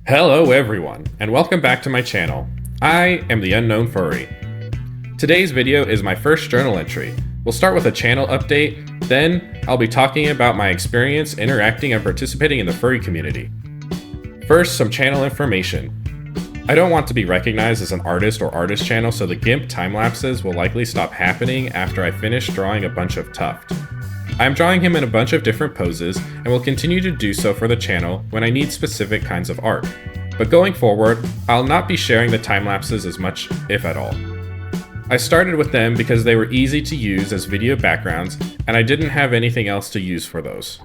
Hello everyone, and welcome back to my channel. I am the Unknown Furry. Today's video is my first journal entry. We'll start with a channel update, then I'll be talking about my experience interacting and participating in the furry community. First, some channel information. I don't want to be recognized as an artist or artist channel, so the GIMP timelapses will likely stop happening after I finish drawing a bunch of Tuft. I'm drawing him in a bunch of different poses and will continue to do so for the channel when I need specific kinds of art. But going forward, I'll not be sharing the time-lapses as much, if at all. I started with them because they were easy to use as video backgrounds and I didn't have anything else to use for those.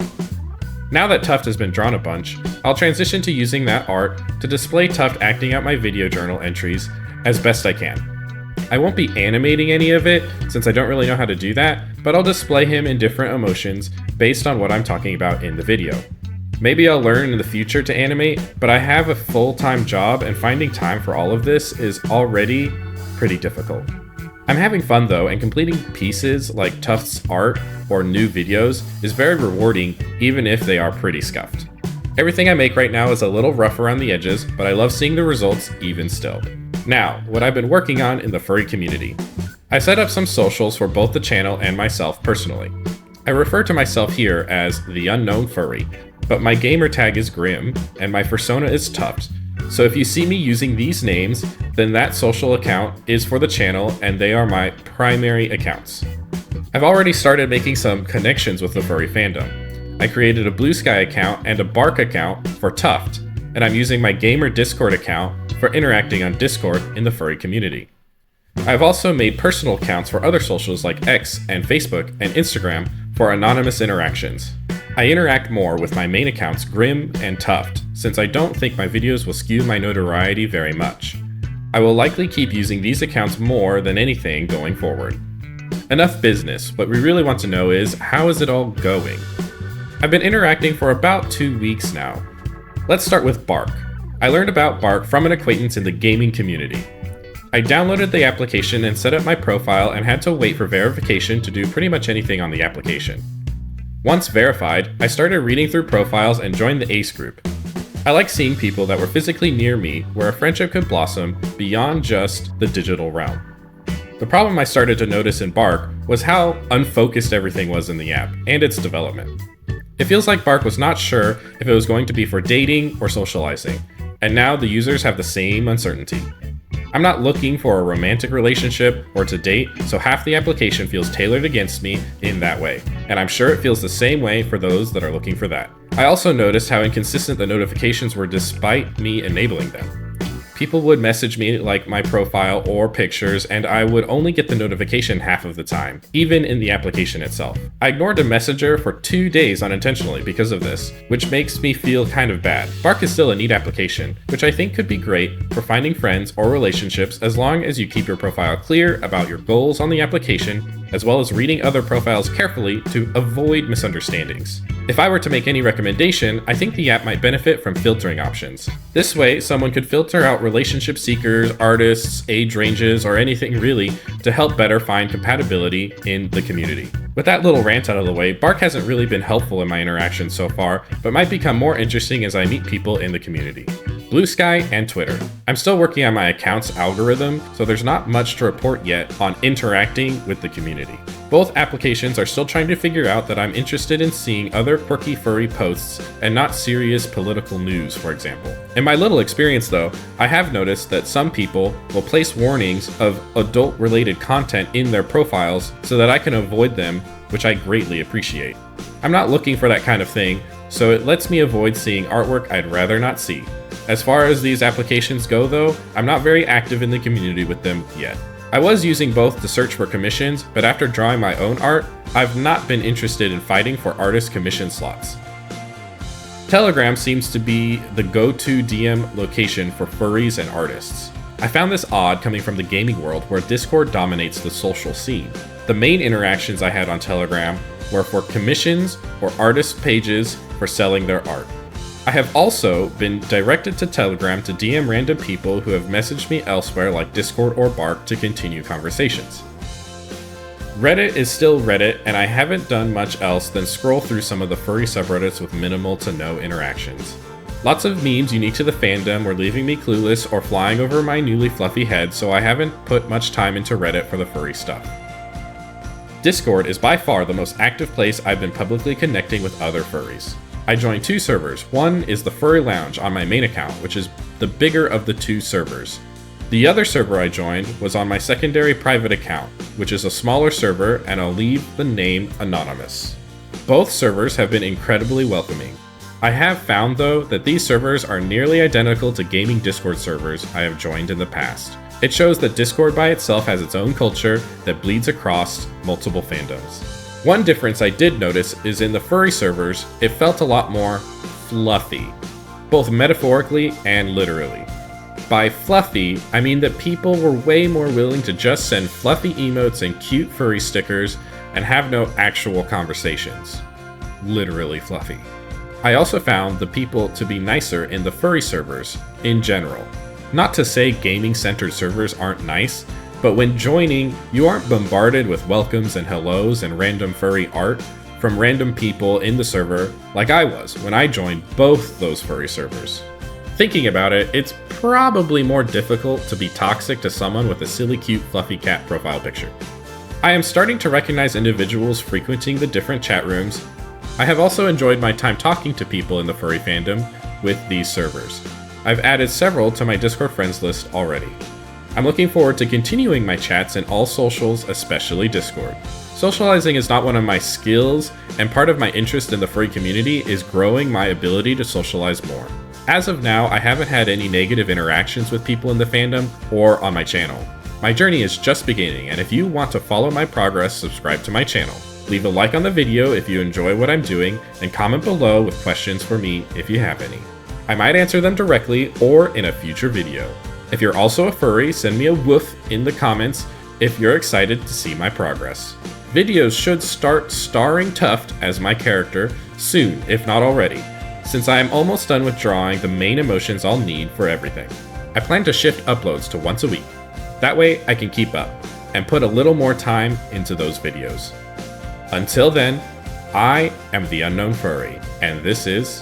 Now that Tuft has been drawn a bunch, I'll transition to using that art to display Tuft acting out my video journal entries as best I can. I won't be animating any of it, since I don't really know how to do that, but I'll display him in different emotions based on what I'm talking about in the video. Maybe I'll learn in the future to animate, but I have a full-time job and finding time for all of this is already pretty difficult. I'm having fun though, and completing pieces like Tuft's art or new videos is very rewarding even if they are pretty scuffed. Everything I make right now is a little rough around the edges, but I love seeing the results even still. Now, what I've been working on in the furry community. I set up some socials for both the channel and myself personally. I refer to myself here as the Unknown Furry, but my gamer tag is Grim and my persona is Tuft, so if you see me using these names, then that social account is for the channel and they are my primary accounts. I've already started making some connections with the furry fandom. I created a Blue Sky account and a Bark account for Tuft, and I'm using my gamer Discord account for interacting on Discord in the furry community. I've also made personal accounts for other socials like X and Facebook and Instagram for anonymous interactions. I interact more with my main accounts Grim and Tuft, since I don't think my videos will skew my notoriety very much. I will likely keep using these accounts more than anything going forward. Enough business, what we really want to know is, how is it all going? I've been interacting for about 2 weeks now. Let's start with Bark. I learned about Bark from an acquaintance in the gaming community. I downloaded the application and set up my profile and had to wait for verification to do pretty much anything on the application. Once verified, I started reading through profiles and joined the ACE group. I like seeing people that were physically near me where a friendship could blossom beyond just the digital realm. The problem I started to notice in Bark was how unfocused everything was in the app and its development. It feels like Bark was not sure if it was going to be for dating or socializing, and now the users have the same uncertainty. I'm not looking for a romantic relationship or to date, so half the application feels tailored against me in that way, and I'm sure it feels the same way for those that are looking for that. I also noticed how inconsistent the notifications were despite me enabling them. People would message me like my profile or pictures, and I would only get the notification half of the time, even in the application itself. I ignored a messenger for 2 days unintentionally because of this, which makes me feel kind of bad. Bark is still a neat application, which I think could be great for finding friends or relationships as long as you keep your profile clear about your goals on the application, as well as reading other profiles carefully to avoid misunderstandings. If I were to make any recommendation, I think the app might benefit from filtering options. This way, someone could filter out relationship seekers, artists, age ranges, or anything really to help better find compatibility in the community. With that little rant out of the way, Bark hasn't really been helpful in my interactions so far, but might become more interesting as I meet people in the community. Blue Sky and Twitter. I'm still working on my account's algorithm, so there's not much to report yet on interacting with the community. Both applications are still trying to figure out that I'm interested in seeing other quirky furry posts and not serious political news, for example. In my little experience though, I have noticed that some people will place warnings of adult-related content in their profiles so that I can avoid them, which I greatly appreciate. I'm not looking for that kind of thing, so it lets me avoid seeing artwork I'd rather not see. As far as these applications go though, I'm not very active in the community with them yet. I was using both to search for commissions, but after drawing my own art, I've not been interested in fighting for artist commission slots. Telegram seems to be the go-to DM location for furries and artists. I found this odd coming from the gaming world where Discord dominates the social scene. The main interactions I had on Telegram were for commissions or artist pages for selling their art. I have also been directed to Telegram to DM random people who have messaged me elsewhere like Discord or Bark to continue conversations. Reddit is still Reddit, and I haven't done much else than scroll through some of the furry subreddits with minimal to no interactions. Lots of memes unique to the fandom were leaving me clueless or flying over my newly fluffy head, so I haven't put much time into Reddit for the furry stuff. Discord is by far the most active place I've been publicly connecting with other furries. I joined 2 servers. One is the Furry Lounge on my main account, which is the bigger of the 2 servers. The other server I joined was on my secondary private account, which is a smaller server, and I'll leave the name anonymous. Both servers have been incredibly welcoming. I have found though that these servers are nearly identical to gaming Discord servers I have joined in the past. It shows that Discord by itself has its own culture that bleeds across multiple fandoms. One difference I did notice is in the furry servers, it felt a lot more fluffy, both metaphorically and literally. By fluffy, I mean that people were way more willing to just send fluffy emotes and cute furry stickers and have no actual conversations. Literally fluffy. I also found the people to be nicer in the furry servers in general. Not to say gaming-centered servers aren't nice, but when joining, you aren't bombarded with welcomes and hellos and random furry art from random people in the server like I was when I joined both those furry servers. Thinking about it, it's probably more difficult to be toxic to someone with a silly cute fluffy cat profile picture. I am starting to recognize individuals frequenting the different chat rooms. I have also enjoyed my time talking to people in the furry fandom with these servers. I've added several to my Discord friends list already. I'm looking forward to continuing my chats in all socials, especially Discord. Socializing is not one of my skills, and part of my interest in the furry community is growing my ability to socialize more. As of now, I haven't had any negative interactions with people in the fandom or on my channel. My journey is just beginning, and if you want to follow my progress, subscribe to my channel. Leave a like on the video if you enjoy what I'm doing, and comment below with questions for me if you have any. I might answer them directly or in a future video. If you're also a furry, send me a woof in the comments if you're excited to see my progress. Videos should start starring Tuft as my character soon, if not already, since I am almost done with drawing the main emotions I'll need for everything. I plan to shift uploads to once a week. That way I can keep up and put a little more time into those videos. Until then, I am the Unknown Furry, and this is